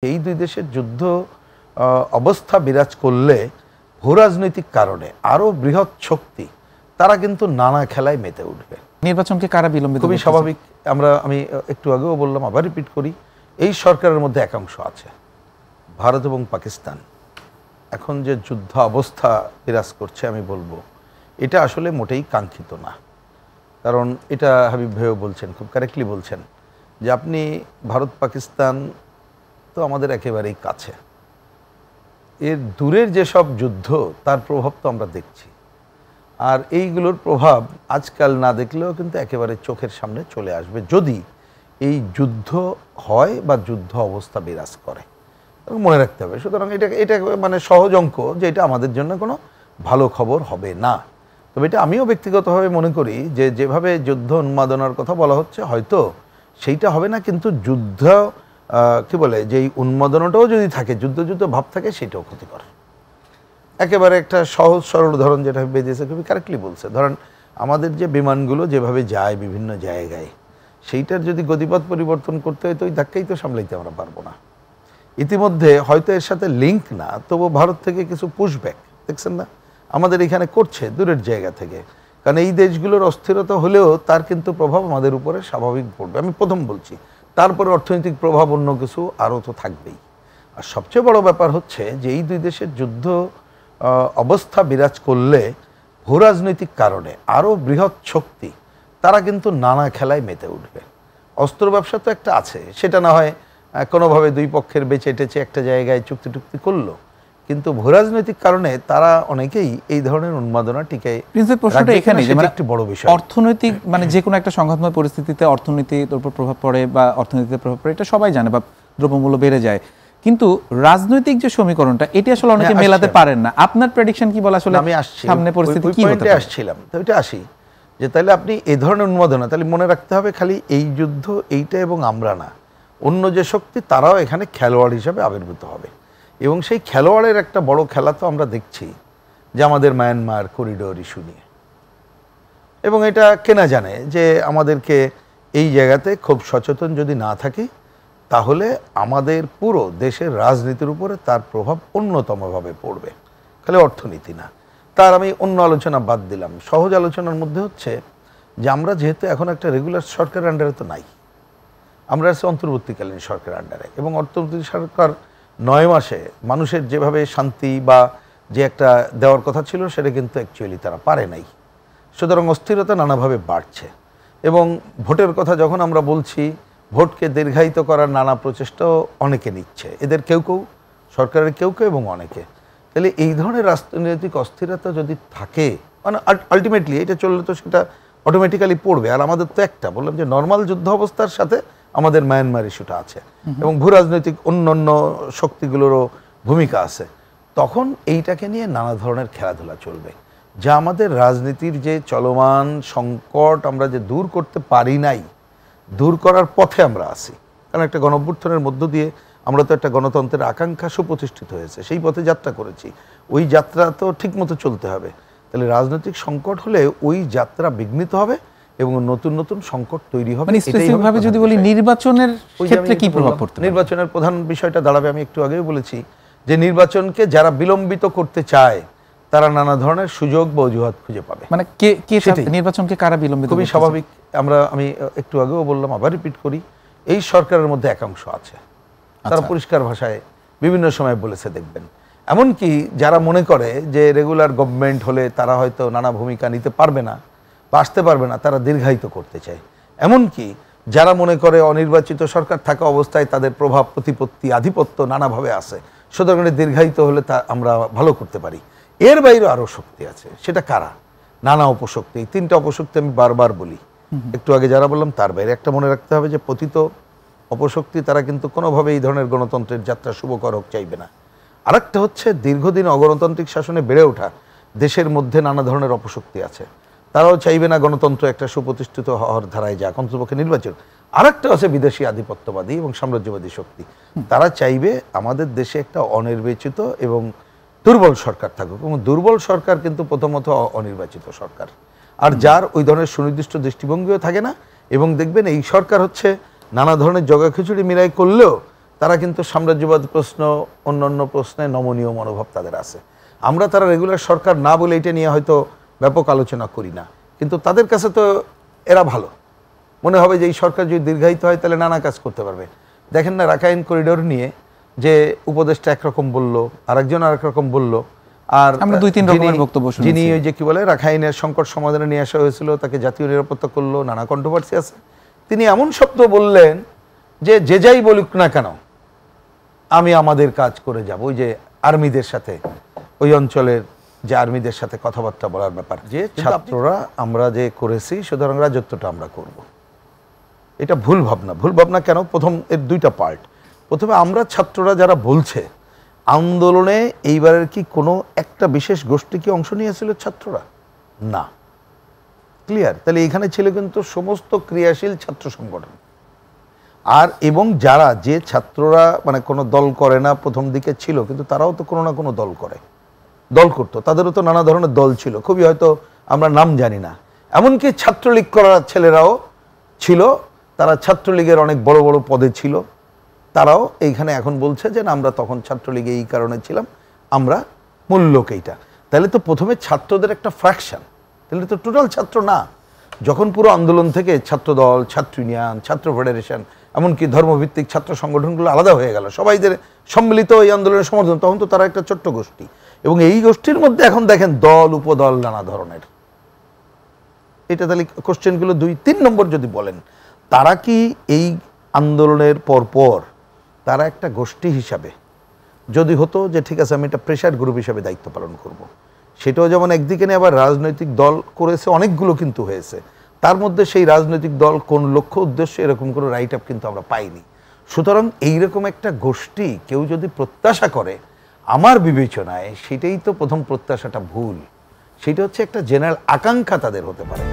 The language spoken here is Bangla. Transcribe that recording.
এই দুই দেশের যুদ্ধ অবস্থা বিরাজ করলে ভূরাজনৈতিক কারণে আরো বৃহৎ শক্তি তারা কিন্তু নানা খেলায় মেতে উঠবে। নির্বাচনকে কারা বিলম্বিত খুবই স্বাভাবিক। আমি একটু আগেও বললাম, আবার রিপিট করি, এই সরকারের মধ্যে একাংশ আছে ভারত এবং পাকিস্তান এখন যে যুদ্ধ অবস্থা বিরাজ করছে, আমি বলবো এটা আসলে মোটেই কাঙ্ক্ষিত না। কারণ এটা হাবিব ভাইও বলছেন, খুব কারেক্টলি বলছেন যে আপনি ভারত পাকিস্তান তো আমাদের একেবারেই কাছে, এর দূরের যেসব যুদ্ধ তার প্রভাব তো আমরা দেখছি, আর এইগুলোর প্রভাব আজকাল না দেখলেও কিন্তু একেবারে চোখের সামনে চলে আসবে যদি এই যুদ্ধ হয় বা যুদ্ধ অবস্থা বিরাজ করে। মনে রাখতে হবে। সুতরাং এটা মানে সহজ অঙ্ক যে এটা আমাদের জন্য কোনো ভালো খবর হবে না। তবে এটা আমিও ব্যক্তিগতভাবে মনে করি যে যেভাবে যুদ্ধ উন্মাদনার কথা বলা হচ্ছে হয়তো সেইটা হবে না, কিন্তু যুদ্ধ কি বলে যে এই উন্মাদনাটাও যদি থাকে, যুদ্ধ ভাব থাকে, সেটাও ক্ষতিকর। একেবারে একটা সহজ সরল উদাহরণ যেটা বেরিয়েছে, খুবই কারেক্টলি বলছে, ধরেন আমাদের যে বিমানগুলো যেভাবে যায় বিভিন্ন জায়গায়, সেইটার যদি গতিপথ পরিবর্তন করতে হয় তো ওই ধাক্কাই তো সামলাইতে আমরা পারবো না। ইতিমধ্যে হয়তো এর সাথে লিঙ্ক না, তবু ভারত থেকে কিছু পুশব্যাক দেখছেন না আমাদের এখানে করছে দূরের জায়গা থেকে। কারণ এই দেশগুলোর অস্থিরতা হলেও তার কিন্তু প্রভাব আমাদের উপরে স্বাভাবিক পড়বে, আমি প্রথম বলছি। তারপরে অর্থনৈতিক প্রভাব অন্য কিছু আরও তো থাকবেই। আর সবচেয়ে বড় ব্যাপার হচ্ছে যে এই দুই দেশের যুদ্ধ অবস্থা বিরাজ করলে ভূরাজনৈতিক কারণে আরও বৃহৎ শক্তি তারা কিন্তু নানা খেলায় মেতে উঠবে। অস্ত্র ব্যবসা তো একটা আছে, সেটা না হয় কোনোভাবে দুই পক্ষের বেঁচে টেচে একটা জায়গায় চুক্তি টুক্তি করলো, কিন্তু ভূরাজনৈতিক কারণে তারা অনেকেই এই ধরনের উন্মাদনা টিকে। প্রশ্নটা এখানে যে একটি বড় বিষয়, অর্থনৈতিক মানে যে কোনো একটা সংঘাতময় পরিস্থিতিতে অর্থনীতির উপর প্রভাব পড়ে বা অর্থনীতিতে প্রভাব পড়ে, এটা সবাই জানে, বা দ্রব্যমূল্য বেড়ে যায়। কিন্তু রাজনৈতিক যে সমীকরণটা, এটি আসলে অনেকে মেলাতে পারেন না। আপনার প্রেডিকশন কি বলে আসলে আমি আসছি সামনে পরিস্থিতি কি হতে পারে? আসছিলাম তো এটা আসি যে তাহলে আপনি এই ধরনের উন্মাদনা তাহলে মনে রাখতে হবে খালি এই যুদ্ধ এইটা এবং আমরা না, অন্য যে শক্তি তারাও এখানে খেলোয়াড় হিসাবে আবির্ভূত হবে। এবং সেই খেলোয়াড়ের একটা বড় খেলা তো আমরা দেখছি যে আমাদের মায়ানমার করিডোর ইস্যু নিয়ে, এবং এটা কেনা জানে যে আমাদেরকে এই জায়গাতে খুব সচেতন যদি না থাকি তাহলে আমাদের পুরো দেশের রাজনীতির উপরে তার প্রভাব অন্যতমভাবে পড়বে, খালি অর্থনীতি না। তার আমি অন্য আলোচনা বাদ দিলাম, সহজ আলোচনার মধ্যে হচ্ছে যে আমরা যেহেতু এখন একটা রেগুলার সরকারের আন্ডারে তো নাই, আমরা আছি অন্তর্বর্তীকালীন সরকারের আন্ডারে, এবং অন্তর্বর্তী সরকার 9 মাসে মানুষের যেভাবে শান্তি বা যে একটা দেওয়ার কথা ছিল সেটা কিন্তু অ্যাকচুয়ালি তারা পারে নাই। সুতরাং অস্থিরতা নানাভাবে বাড়ছে, এবং ভোটের কথা যখন আমরা বলছি, ভোটকে দীর্ঘায়িত করার নানা প্রচেষ্টাও অনেকে নিচ্ছে, এদের কেউ সরকারের কেউ এবং অনেকে। তাহলে এই ধরনের রাজনৈতিক অস্থিরতা যদি থাকে, মানে আলটিমেটলি এটা চললে তো সেটা অটোমেটিক্যালি পড়বে। আর আমাদের তো একটা বললাম যে নর্মাল যুদ্ধ অবস্থার সাথে আমাদের মায়ানমার ইস্যুটা আছে, এবং ভূরাজনৈতিক অন্যান্য শক্তিগুলোরও ভূমিকা আছে। তখন এইটাকে নিয়ে নানা ধরনের খেলাধুলা চলবে, যা আমাদের রাজনীতির যে চলমান সংকট আমরা যে দূর করতে পারি নাই, দূর করার পথে আমরা আছি। কারণ একটা গণঅভ্যুত্থানের মধ্য দিয়ে আমরা তো একটা গণতন্ত্রের আকাঙ্ক্ষা সুপ্রতিষ্ঠিত হয়েছে, সেই পথে যাত্রা করেছি, ওই যাত্রা তো ঠিকমতো চলতে হবে। তাহলে রাজনৈতিক সংকট হলে ওই যাত্রা বিঘ্নিত হবে এবং নতুন নতুন সংকট তৈরি হবে। স্পেসিফিকভাবে যদি বলি নির্বাচনের ক্ষেত্রে কি প্রভাব পড়তে পারে? নির্বাচনের প্রধান বিষয়টা দাঁড়াবে, আমি একটু আগেও বলেছি যে নির্বাচনকে যারা বিলম্বিত করতে চায় তারা নানা ধরনের সুযোগ বা অজুহাত খুঁজে পাবে। মানে নির্বাচনকে কারা বিলম্বিত? খুবই স্বাভাবিক। আমি একটু আগেও বললাম, আবার রিপিট করি, এই সরকারের মধ্যে একাংশ আছে, তারা পরিষ্কার ভাষায় বিভিন্ন সময় বলেছে, দেখবেন। এমনকি যারা মনে করে যে রেগুলার গভর্নমেন্ট হলে তারা হয়তো নানা ভূমিকা নিতে পারবে না বা আসতে পারবে না, তারা দীর্ঘায়িত করতে চায়। এমনকি যারা মনে করে অনির্বাচিত সরকার থাকা অবস্থায় তাদের প্রভাব প্রতিপত্তি আধিপত্য নানাভাবে আছে, সুতরাং দীর্ঘায়িত হলে তা আমরা ভালো করতে পারি। এর বাইরে আরও শক্তি আছে, সেটা কারা? নানা অপশক্তি। 3টা অপশক্তি আমি বারবার বলি, একটু আগে যারা বললাম তার বাইরে একটা মনে রাখতে হবে যে পতিত অপশক্তি তারা কিন্তু কোনোভাবে এই ধরনের গণতন্ত্রের যাত্রা শুভকর হোক চাইবে না। আরেকটা হচ্ছে দীর্ঘদিন অগণতান্ত্রিক শাসনে বেড়ে ওঠা দেশের মধ্যে নানা ধরনের অপশক্তি আছে, তারাও চাইবে না গণতন্ত্র একটা সুপ্রতিষ্ঠিত হওয়ার ধারায় যাক, অন্ততপক্ষে নির্বাচন। আরেকটা আছে বিদেশি আধিপত্যবাদী এবং সাম্রাজ্যবাদী শক্তি, তারা চাইবে আমাদের দেশে একটা অনির্বাচিত এবং দুর্বল সরকার থাকুক, এবং দুর্বল সরকার কিন্তু প্রথমত অনির্বাচিত সরকার, আর যার ওই ধরনের সুনির্দিষ্ট দৃষ্টিভঙ্গিও থাকে না। এবং দেখবেন এই সরকার হচ্ছে নানা ধরনের জগা খিচুড়ি মিলাই করলেও তারা কিন্তু সাম্রাজ্যবাদ প্রশ্ন অন্যান্য প্রশ্নে নমনীয় মনোভাব তাদের আছে। আমরা তারা রেগুলার সরকার না বলে এটা নিয়ে হয়তো ব্যাপক আলোচনা করি না, কিন্তু তাদের কাছে তো এরা ভালো মনে হবে যে এই সরকার যদি দীর্ঘায়িত হয় তাহলে নানা কাজ করতে পারবে। দেখেন না রাখাইন করিডোর নিয়ে যে উপদেষ্টা একরকম বলল, আরেকজন আরেক রকম বলল, আর আমরা 2-3 রকমের বক্তব্য শুনেছি। যিনি ওই যে কি বলে রাখাইনের সংকট সমাধানে নিয়ে আসা হয়েছিল তাকে জাতীয় নিরাপত্তা করলো, নানা কন্ট্রোভার্সি আছে। তিনি এমন শব্দ বললেন যে যে যাই বলুক না কেন আমি আমাদের কাজ করে যাব। ওই যে আর্মিদের সাথে, ওই অঞ্চলের যে আর্মিদের সাথে কথাবার্তা বলার ব্যাপার, যে ছাত্ররা আমরা যে করেছি সুতরাং রাজত্বটা আমরা করব। এটা ভুল ভাবনা। ভুল ভাবনা কেন? প্রথম এর দুইটা পার্ট। প্রথমে আমরা ছাত্ররা যারা বলছে আন্দোলনে এইবারের কি কোনো একটা বিশেষ গোষ্ঠী কি অংশ নিয়েছিল ছাত্ররা? না, ক্লিয়ার। তাহলে এখানে ছিল কিন্তু সমস্ত ক্রিয়াশীল ছাত্র সংগঠন। আর এবং যারা যে ছাত্ররা মানে কোনো দল করে না প্রথম দিকে ছিল, কিন্তু তারাও তো কোনো না কোনো দল করে, দল করতো, তাদেরও তো নানা ধরনের দল ছিল, খুবই হয়তো আমরা নাম জানি না। এমনকি ছাত্রলীগ করার ছেলেরাও ছিল, তারা ছাত্রলীগের অনেক বড় বড় পদে ছিল, তারাও এইখানে এখন বলছে যে না আমরা তখন ছাত্রলীগে এই কারণে ছিলাম, আমরা মূল লোক এইটা। তাহলে তো প্রথমে ছাত্রদের একটা ফ্র্যাকশন, তাহলে তো টোটাল ছাত্র না। যখন পুরো আন্দোলন থেকে ছাত্রদল, ছাত্র ইউনিয়ন, ছাত্র ফেডারেশন, এমনকি ধর্মভিত্তিক ছাত্র সংগঠনগুলো আলাদা হয়ে গেল, সবাইদের সম্মিলিত এই আন্দোলনের সমর্থন, তখন তো তারা একটা ছোট্ট গোষ্ঠী। এবং এই গোষ্ঠীর মধ্যে এখন দেখেন দল উপদল নানা ধরনের। এটা তাহলে কোশ্চেনগুলো 2-3 নম্বর যদি বলেন, তারা কি এই আন্দোলনের পরপর তারা একটা গোষ্ঠী হিসাবে যদি হতো যে ঠিক আছে আমি একটা প্রেশার গ্রুপ হিসাবে দায়িত্ব পালন করব, সেটাও যেমন একদিকে নিয়ে আবার রাজনৈতিক দল করেছে অনেকগুলো কিন্তু হয়েছে, তার মধ্যে সেই রাজনৈতিক দল কোন লক্ষ্য উদ্দেশ্য এরকম কোনো রাইট আপ কিন্তু আমরা পাইনি। সুতরাং এইরকম একটা গোষ্ঠী কেউ যদি প্রত্যাশা করে, আমার বিবেচনায় সেটাই তো প্রথম প্রত্যাশাটা ভুল। সেটা হচ্ছে একটা জেনারেল আকাঙ্ক্ষা তাদের হতে পারে।